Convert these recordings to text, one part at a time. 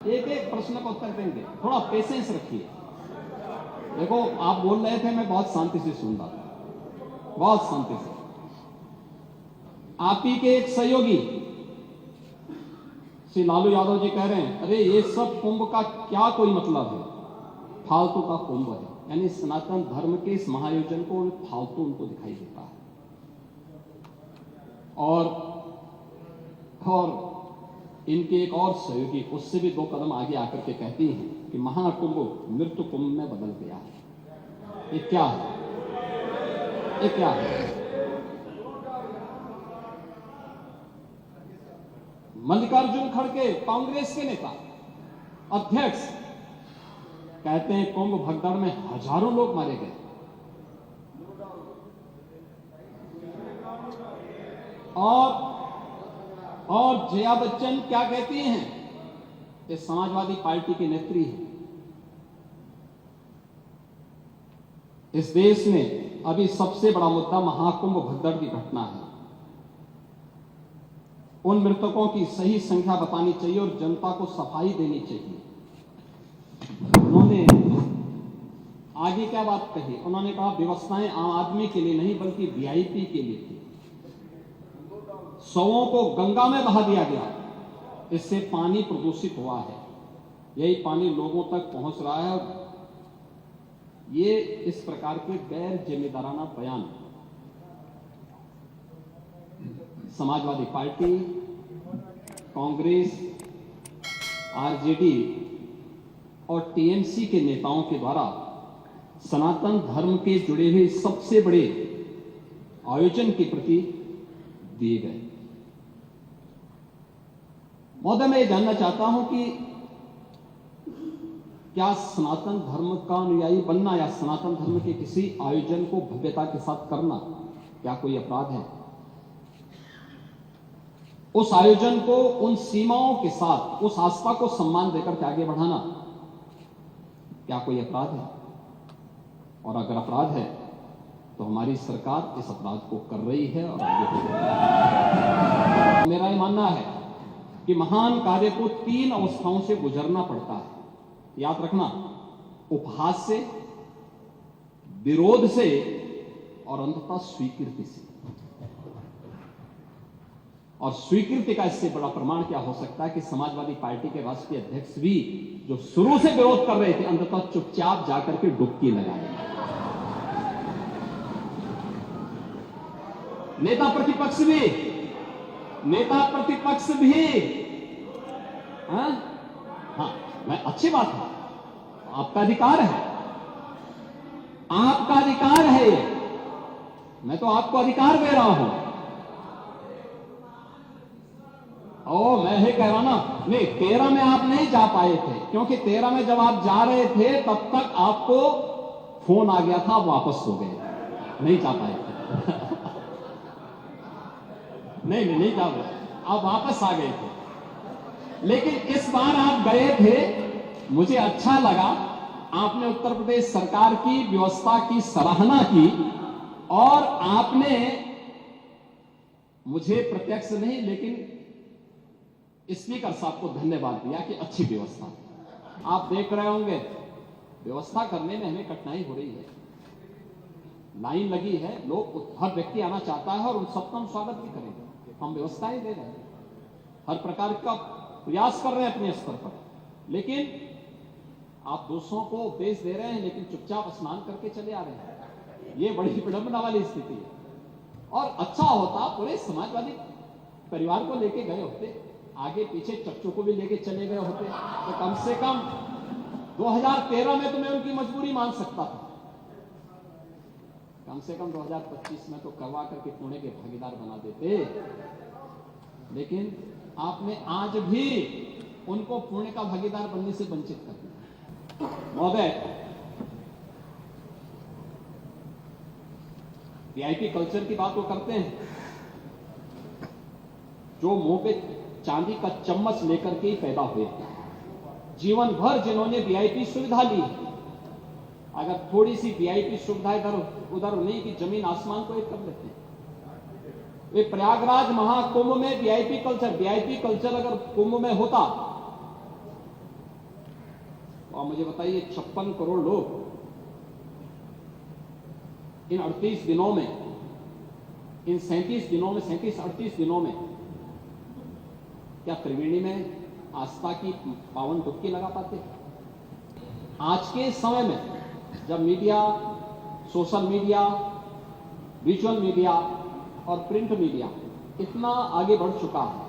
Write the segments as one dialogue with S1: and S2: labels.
S1: एक एक प्रश्न का उत्तर देंगे, थोड़ा पेशेंस रखिए। देखो आप बोल रहे थे, मैं बहुत शांति से सुन रहा था, बहुत शांति से। आप ही के एक सहयोगी श्री लालू यादव जी कह रहे हैं, अरे ये सब कुंभ का क्या कोई मतलब है, फालतू का कुंभ है। यानी सनातन धर्म के इस महायोजन को फालतू उनको दिखाई देता है। और इनके एक और सहयोगी उससे भी 2 कदम आगे आकर के कहती हैं कि महाकुंभ मृत्यु कुंभ में बदल गया है। ये क्या है? ये क्या है? मल्लिकार्जुन खड़गे कांग्रेस के नेता अध्यक्ष कहते हैं कुंभ भगदड़ में हजारों लोग मारे गए। और जया बच्चन क्या कहती हैं? ये समाजवादी पार्टी की नेत्री है। इस देश में अभी सबसे बड़ा मुद्दा महाकुंभ भगदड़ की घटना है। उन मृतकों की सही संख्या बतानी चाहिए और जनता को सफाई देनी चाहिए। उन्होंने आगे क्या बात कही? उन्होंने कहा व्यवस्थाएं आम आदमी के लिए नहीं बल्कि वीआईपी के लिए थी। शवों को गंगा में बहा दिया गया, इससे पानी प्रदूषित हुआ है। यही पानी लोगों तक पहुंच रहा है। ये इस प्रकार के गैर जिम्मेदाराना बयान समाजवादी पार्टी, कांग्रेस, आरजेडी और टीएमसी के नेताओं के द्वारा सनातन धर्म के जुड़े हुए सबसे बड़े आयोजन के प्रति दिए गए। महोदय, मैं ये जानना चाहता हूं कि क्या सनातन धर्म का अनुयायी बनना या सनातन धर्म के किसी आयोजन को भव्यता के साथ करना क्या कोई अपराध है? उस आयोजन को उन सीमाओं के साथ, उस आस्था को सम्मान देकर के आगे बढ़ाना क्या कोई अपराध है? और अगर अपराध है तो हमारी सरकार इस अपराध को कर रही है और आगे बढ़ेगी। मेरा ये मानना है कि महान कार्य को 3 अवस्थाओं से गुजरना पड़ता है। याद रखना, उपहास से, विरोध से और अंततः स्वीकृति से। और स्वीकृति का इससे बड़ा प्रमाण क्या हो सकता है कि समाजवादी पार्टी के राष्ट्रीय अध्यक्ष भी जो शुरू से विरोध कर रहे थे, अंततः चुपचाप जाकर के डुबकी लगाए। नेता प्रतिपक्ष भी हाँ, मैं अच्छी बात है, आपका अधिकार है, आपका अधिकार है। मैं तो आपको अधिकार दे रहा हूं। मैं ही कह रहा ना, नहीं 13 में आप नहीं जा पाए थे, क्योंकि 13 में जब आप जा रहे थे तब तक आपको फोन आ गया था, आप वापस हो गए, नहीं जा पाए थे। नहीं जा पाए, आप वापस आ गए थे। लेकिन इस बार आप गए थे, मुझे अच्छा लगा। आपने उत्तर प्रदेश सरकार की व्यवस्था की सराहना की और आपने मुझे प्रत्यक्ष नहीं लेकिन स्पीकर साहब को धन्यवाद दिया कि अच्छी व्यवस्था। आप देख रहे होंगे व्यवस्था करने में हमें कठिनाई हो रही है, लाइन लगी है, लोग, हर व्यक्ति आना चाहता है और उन सबका हम स्वागत भी करेंगे। हम व्यवस्थाएं दे रहे हैं, हर प्रकार का प्रयास कर रहे हैं अपने स्तर पर। लेकिन आप दूसरों को उपदेश दे रहे हैं लेकिन चुपचाप स्नान करके चले आ रहे हैं। ये बड़ी विडंबना वाली स्थिति है। और अच्छा होता पूरे समाजवादी परिवार को लेके गए होते, आगे पीछे चच्चों को भी लेके चले गए होते, तो कम से कम 2013 में तो मैं उनकी मजबूरी मान सकता था। कम से कम 2025 में तो करवा करके पुणे के भागीदार बना देते। लेकिन आपने आज भी उनको पुणे का भागीदार बनने से वंचित कर दिया। महोदय, वीआईपी कल्चर की बात वो करते हैं जो मुंह पे चांदी का चम्मच लेकर के ही पैदा हुए, जीवन भर जिन्होंने वीआईपी सुविधा ली। अगर थोड़ी सी वीआईपी सुविधा इधर उधर नहीं कि जमीन आसमान को एक कर लेते हैं। वे प्रयागराज महाकुंभ में वीआईपी कल्चर अगर कुंभ में होता तो आप मुझे बताइए 56 करोड़ लोग इन 38 दिनों में, इन 37 दिनों में, 37-38 दिनों में क्या त्रिवेणी में आस्था की पावन डुबकी लगा पाते? आज के समय में जब media, social media, visual media और प्रिंट मीडिया इतना आगे बढ़ चुका है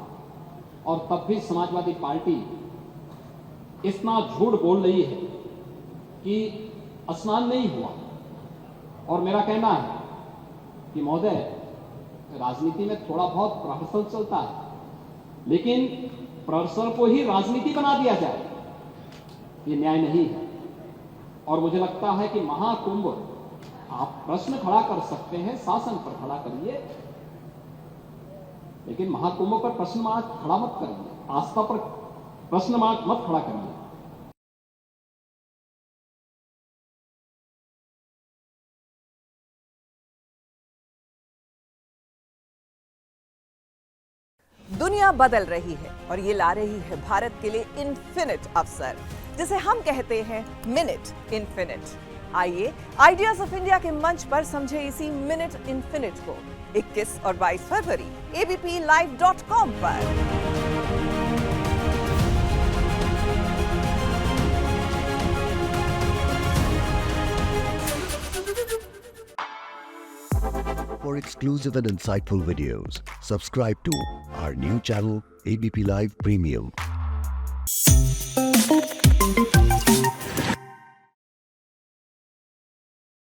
S1: और तब भी समाजवादी पार्टी इतना झूठ बोल रही है कि स्नान नहीं हुआ। और मेरा कहना है कि महोदय, राजनीति में थोड़ा बहुत प्रहसन चलता है, लेकिन प्रहसन को ही राजनीति बना दिया जाए, ये न्याय नहीं है। और मुझे लगता है कि महाकुंभ, आप प्रश्न खड़ा कर सकते हैं, शासन पर खड़ा करिए, लेकिन महाकुंभ पर प्रश्न मार्क खड़ा मत करिए, आस्था पर प्रश्न मार्क मत खड़ा करिए।
S2: दुनिया बदल रही है और ये ला रही है भारत के लिए इन्फिनिट अवसर, जिसे हम कहते हैं मिनट इन्फिनिट। आइए आइडियाज ऑफ इंडिया के मंच पर समझे इसी मिनट इन्फिनिट को 21 और 22 फरवरी abplive.com पर।
S3: For exclusive and insightful videos, subscribe to our new channel ABP Live Premium.